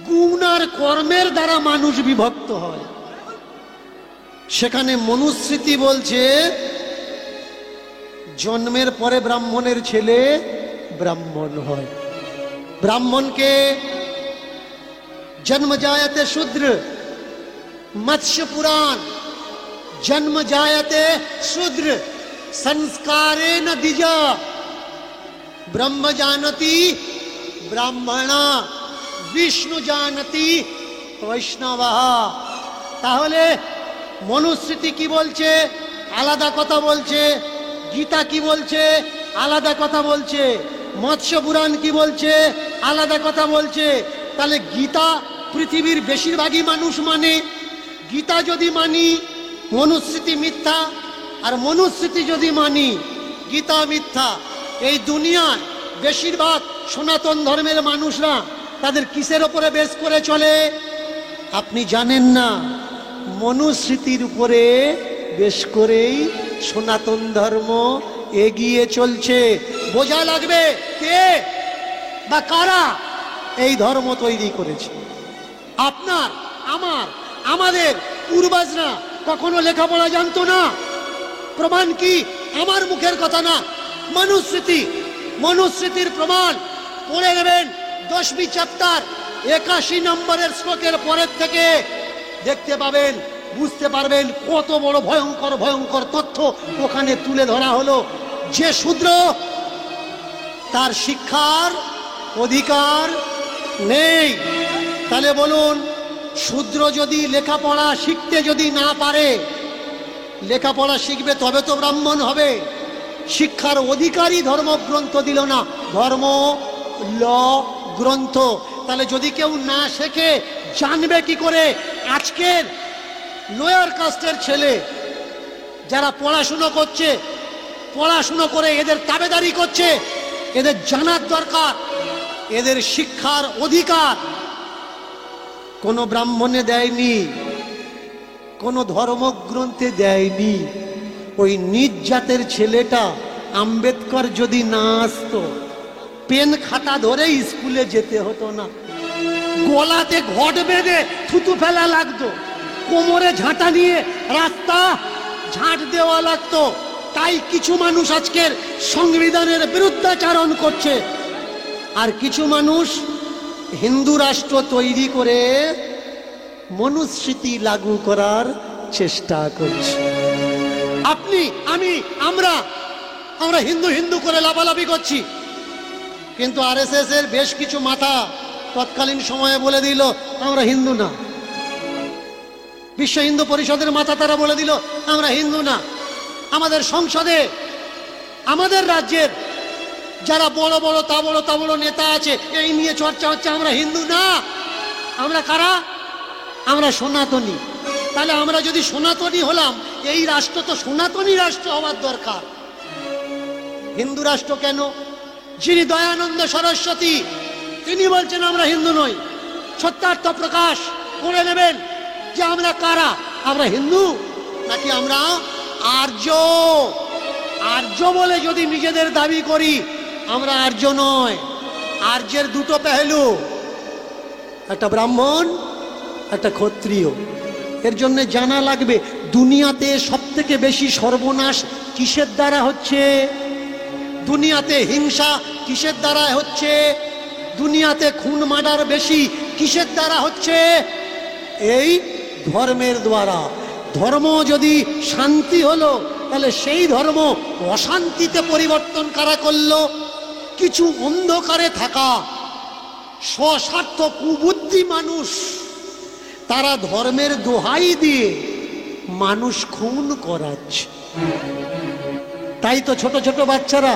Speaker 1: গুণ আর কর্মের দ্বারা মানুষ বিভক্ত হয়। সেখানে মনুস্মৃতি বলছে জন্মের পরে ব্রাহ্মণের ছেলে ব্রাহ্মণ হয়। ব্রাহ্মণকে জন্ম জায়তে শূদ্র, মৎস্য পুরাণ জন্ম জায়তে শূদ্র সংস্কারেণ দ্বিজ ব্রহ্ম জানতি ব্রাহ্মণা বিষ্ণু জানতি বৈষ্ণবঃ। তাহলে মনুস্মৃতি কি বলছে? আলাদা কথা বলছে। গীতা কি বলছে? আলাদা কথা বলছে। মৎস্য পুরাণ কি বলছে? আলাদা কথা বলছে। তাহলে গীতা পৃথিবীর বেশিরভাগই মানুষ মানে। গীতা যদি মানি মনুস্মৃতি মিথ্যা, আর মনুস্মৃতি যদি মানি গীতা মিথ্যা। এই দুনিয়ায় বেশিরভাগ সনাতন ধর্মের মানুষরা তাদের কিসের ওপরে বেস করে চলে? আপনি জানেন না, মনুস্মৃতির উপরে বেশ করেই সনাতন ধর্ম এগিয়ে চলছে। বোঝা লাগবে কে বা কারা এই ধর্ম তৈরি করেছে। আপনার, আমার, আমাদের পূর্বজরা কখনো লেখাপড়া জানতো না। প্রমাণ কি? আমার মুখের কথা না, মনুস্মৃতি। মনুস্মৃতির প্রমাণ পড়ে নেবেন 10वीं চ্যাপ্টার 81 নম্বরের শ্লোকের পরের থেকে দেখতে পাবেন, বুঝতে পারবেন কত বড় ভয়ঙ্কর ভয়ঙ্কর তথ্য ওখানে তুলে ধরা হলো। যে শূদ্র, তার শিক্ষার অধিকার নেই। তাহলে বলুন, শূদ্র যদি লেখাপড়া শিখতে যদি না পারে, লেখাপড়া শিখবে তবে তো ব্রাহ্মণ হবে। শিক্ষার অধিকারী ধর্মগ্রন্থ দিল না, ধর্ম ল গ্রন্থ। তাহলে যদি কেউ না শেখে জানবে কি করে? আজকের লোয়ার কাস্টের ছেলে যারা পড়াশুনো করছে, পড়াশুনো করে এদের তাবেদারি করছে, এদের জানার দরকার এদের শিক্ষার অধিকার কোনো ব্রাহ্মণে দেয়নি, কোনো ধর্মগ্রন্থে দেয়নি। ওই নিজ জাতের ছেলেটা আম্বেদকর যদি না আসতো, পেন খাতা ধরে স্কুলে যেতে হতো না, গলাতে ঘট বেঁধে থুতু ফেলা লাগতো, কোমরে ঝাঁটা নিয়ে রাস্তা ঝাঁট দেওয়া লাগতো। তাই কিছু মানুষ আজকের সংবিধানের বিরুদ্ধাচারণ করছে, আর কিছু মানুষ হিন্দু রাষ্ট্র তৈরি করে মনুস্মৃতি লাগু করার চেষ্টা করছে। আপনি, আমি, আমরা হিন্দু হিন্দু করে লাফালাফি করছি, কিন্তু আরএসএস এর বেশ কিছু মাথা তৎকালীন সময়ে বলে দিল আমরা হিন্দু না। বিশ্ব হিন্দু পরিষদের মাথা তারা বলে দিল আমরা হিন্দু না। আমাদের সংসদে, আমাদের রাজ্যের যারা বড় বড় তা বড় নেতা আছে এই নিয়ে চর্চা হচ্ছে আমরা হিন্দু না। আমরা কারা? আমরা সনাতনী। তাহলে আমরা যদি সনাতনী হলাম, এই রাষ্ট্র তো সনাতনী রাষ্ট্র হওয়ার দরকার, হিন্দু রাষ্ট্র কেন? যিনি দয়ানন্দ সরস্বতী তিনি বলছেন আমরা হিন্দু নই, সত্যার্থ প্রকাশ করে নেবেন যে আমরা কারা, আমরা হিন্দু নাকি আমরা আর্য। আর্য বলে যদি নিজেদের দাবি করি, আমরা আর্য নয়। আর্যের দুটো পেহলু, একটা ব্রাহ্মণ একটা ক্ষত্রিয়। এর জন্য জানা লাগবে দুনিয়াতে সব থেকে বেশি সর্বনাশ কিসের দ্বারা হচ্ছে, দুনিয়াতে হিংসা কিসের দ্বারা হচ্ছে, দুনিয়াতে খুন মার্ডার বেশি কিসের দ্বারা হচ্ছে? এই ধর্মের দ্বারা। ধর্ম যদি শান্তি হলো, তাহলে সেই ধর্ম অশান্তিতে পরিবর্তন কারা করলো? কিছু অন্ধকারে থাকা স্বস্বার্থ কুবুদ্ধি মানুষ, তারা ধর্মের দোহাই দিয়ে মানুষ খুন করাচ্ছে। তাই তো ছোট ছোট বাচ্চারা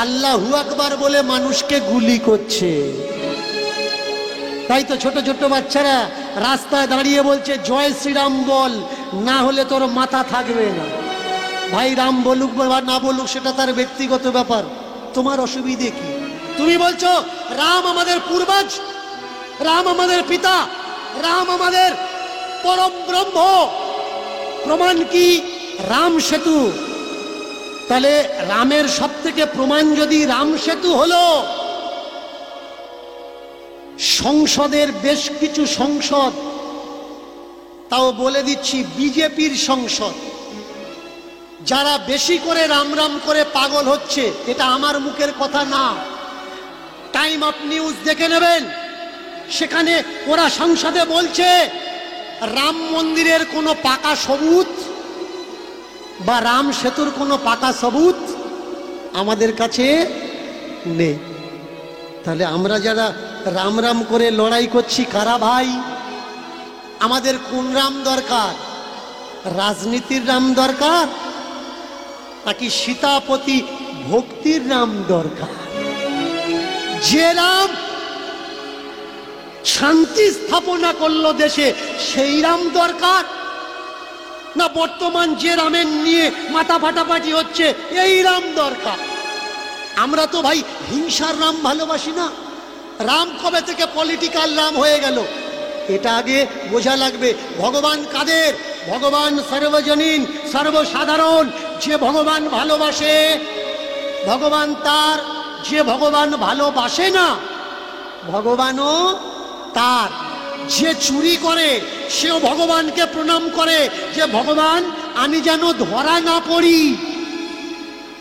Speaker 1: আল্লাহু আকবার বলে মানুষকে গুলি করছে। তাই তো ছোট ছোট বাচ্চারা রাস্তায় দাঁড়িয়ে বলছে জয় শ্রীরাম বল, না হলে তোর মাথা থাকবে না। ভাই রাম বলুক বা না বলুক সেটা তার ব্যক্তিগত ব্যাপার, তোমার অসুবিধে কি? তুমি বলছো রাম আমাদের পূর্বজ, রাম আমাদের পিতা, রাম আমাদের পরম ব্রহ্ম। প্রমাণ কি? রাম সেতু। তাহলে রামের সব থেকে প্রমাণ যদি রাম সেতু হলো, সংসদের বেশ কিছু সংসদ, তাও বলে দিচ্ছি বিজেপির সংসদ, যারা বেশি করে রাম রাম করে পাগল হচ্ছে, এটা আমার মুখের কথা না, টাইম অফ নিউজ দেখে নেবেন। সেখানে ওরা সংসদে বলছে রাম মন্দিরের কোনো পাকা সবুত বা রাম সেতুর কোনো পাকা সবুত আমাদের কাছে নেই। তাহলে আমরা যারা রাম রাম করে লড়াই করছি কারা ভাই? আমাদের কোন রাম দরকার? রাজনীতির রাম দরকার নাকি সীতাপতি ভক্তির রাম দরকার? যে রাম শান্তি স্থাপনা করলো দেশে, সেই রাম দরকার না বর্তমান যে রামের নিয়ে মাথা ফাটাফাটি হচ্ছে এই রাম দরকার? আমরা তো ভাই হিংসার রাম ভালোবাসি না। রাম কবে থেকে পলিটিক্যাল রাম হয়ে গেল? এটা আগে বোঝা লাগবে। ভগবান কাদের? ভগবান সর্বজনীন, সর্বসাধারণ। যে ভগবান ভালোবাসে ভগবান তার, যে ভগবান ভালোবাসে না ভগবানও তার। যে চুরি করে সেও ভগবানকে প্রণাম করে যে ভগবান আমি যেন ধরা না পড়ি।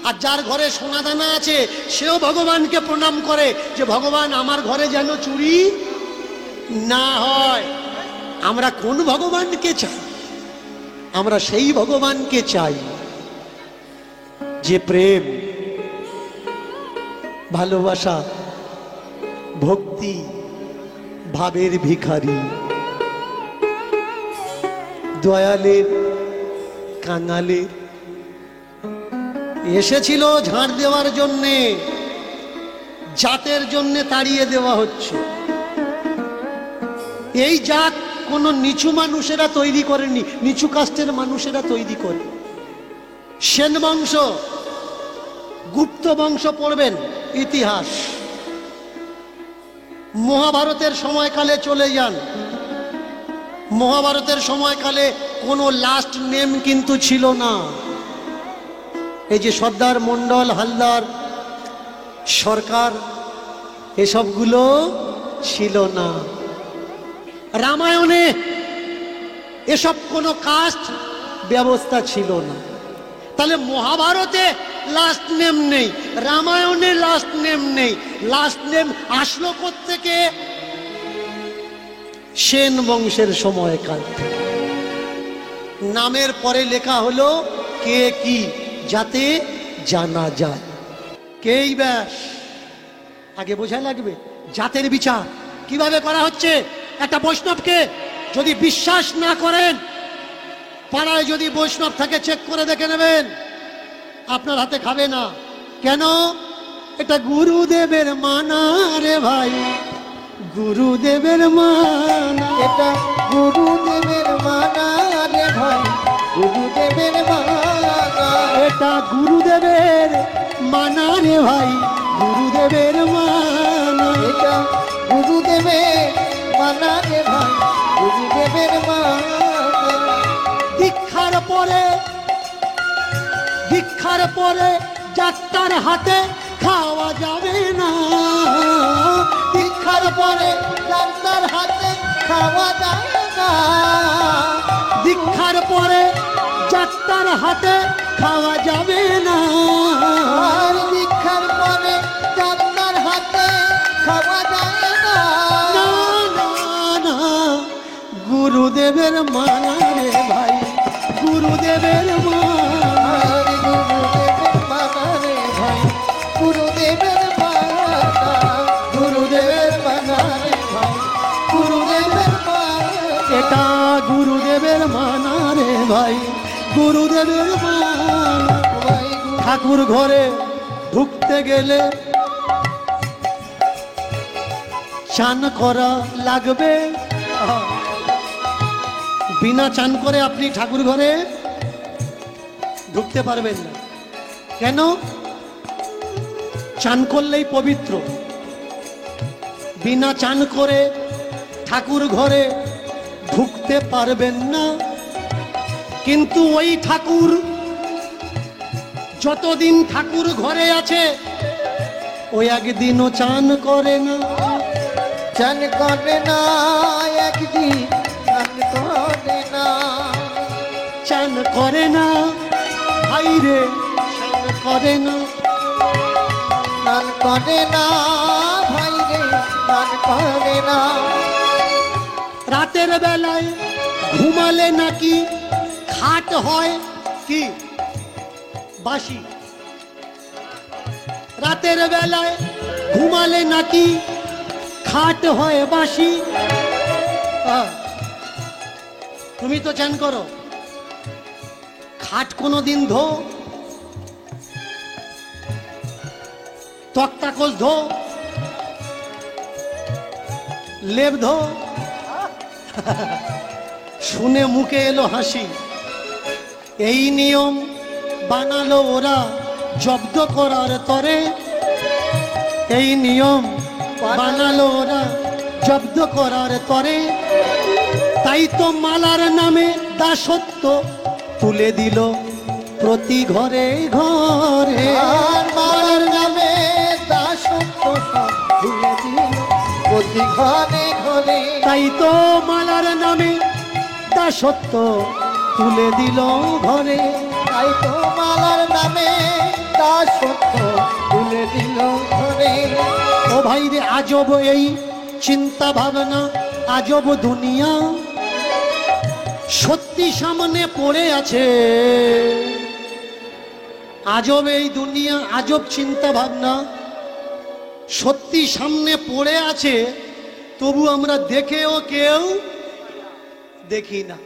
Speaker 1: আর যার ঘরে সোনাদানা আছে সেও ভগবানকে প্রণাম করে যে ভগবান আমার ঘরে যেন চুরি না হয়। আমরা কোন ভগবানকে চাই? আমরা সেই ভগবানকে চাই যে প্রেম, ভালোবাসা, ভক্তি, ভাবের ভিখারি, দয়ালের, কাঙালের। এসেছিল ঝাড় দেওয়ার জন্যে, জাতের জন্যে তাড়িয়ে দেওয়া হচ্ছে। এই জাত কোনো নিচু মানুষেরা তৈরি করেনি, নিচু কাস্টের মানুষেরা তৈরি করে। সেন বংশ, গুপ্ত বংশ পড়বেন ইতিহাস, মহাভারতের সময়কালে চলে যান। মহাভারতের সময়কালে কোনো লাস্ট নেম কিন্তু ছিল না। এই যে সর্দার, মন্ডল, হালদার, সরকার, এসবগুলো ছিল না। রামায়ণে এসব কোনো কাস্ট ব্যবস্থা ছিল না। তাহলে মহাভারতে লাস্ট নেম নেই, রামায়ণে লাস্ট নেম নেই। লাস্ট নেম আসলো কোত্থেকে? সেন বংশের সময়কাল থেকে। নামের পরে লেখা হলো কে কি, যাতে জানা যায় কেই ব্যাস। আগে বোঝা লাগবে জাতের বিচার কিভাবে করা হচ্ছে। একটা বৈষ্ণবকে যদি বিশ্বাস না করেন, পাড়ায় যদি বৈষ্ণব থাকে চেক করে দেখে নেবেন, আপনার হাতে খাবে না। কেন? এটা গুরুদেবের মানা রে ভাই, গুরুদেবের মানা,
Speaker 2: এটা গুরুদেবের মানা রে ভাই, গুরুদেবের মানা।
Speaker 1: এটা গুরুদেবের মানা রে ভাই, গুরুদেবের মানা।
Speaker 2: এটা গুরুদেবের মানা রে ভাই, গুরুদেবের মানা।
Speaker 1: দীক্ষার পরে, দীক্ষার পরে যাত্রার হাতে খাওয়া যাবে না।
Speaker 2: দীক্ষার পরে ডাক্তার হাতে খাওয়া যায় না।
Speaker 1: দীক্ষার পরে যাত্রার হাতে খাওয়া যাবে না।
Speaker 2: আর দীক্ষার পরে ডাক্তার হাতে খাওয়া যায় না।
Speaker 1: না না না, গুরুদেবের মানা রে ভাই, গুরুদেবের মানা।
Speaker 2: আর গুরুদেবের মানা রে ভাই, গুরুদেবের মানা। গুরুদেবের মানা রে ভাই, গুরুদেবের মানা।
Speaker 1: এটা গুরুদেবের মানা রে ভাই, গুরুদেবের মানা।
Speaker 2: ভাই
Speaker 1: ঠাকুর ঘরে ঢুকতে গেলে চান করা লাগবে। বিনা চান করে আপনি ঠাকুর ঘরে ঢুকতে পারবেন না। কেন? চান করলেই পবিত্র। বিনা চান করে ঠাকুর ঘরে ঢুকতে পারবেন না। কিন্তু ওই ঠাকুর যতদিন ঠাকুর ঘরে আছে, ওই একদিনও চান করে না।
Speaker 2: চান করে না একদিন, চান করে না।
Speaker 1: চান করে না ভাই রে, চান করে না।
Speaker 2: চান করে না ভাই রে, চান করে না।
Speaker 1: রাতের বেলায় ঘুমালে নাকি খাট হয় কি বাসি। রাতের বেলায় ঘুমালে নাকি খাট হয় বাসি। তুমি তো চান করো, খাট কোনোদিন ধো, তক্তাকোষ ধো, লেপ ধো। শুনে মুখে এলো হাসি। এই নিয়ম বানালো ওরা জব্দ করার তরে। এই নিয়ম বানালো ওরা জব্দ করার তরে। তাই তো মালার নামে দাসত্ব তুলে দিল প্রতি ঘরে ঘরে।
Speaker 2: আর মালার নামে দাসত্ব সব তুলে দিল প্রতি ঘরে ঘরে।
Speaker 1: তাই তো মালার নামে দাসত্ব তুলে দিল ঘরে।
Speaker 2: তাই তো মালার নামে দাসত্ব তুলে দিল ঘরে।
Speaker 1: ও ভাই রে, আজব এই চিন্তা ভাবনা, আজব দুনিয়া সত্যি সামনে পড়ে আছে। আজব এই দুনিয়া, আজব চিন্তা ভাবনা সত্যি সামনে পড়ে আছে, তবু আমরা দেখেও কেউ দেখি না।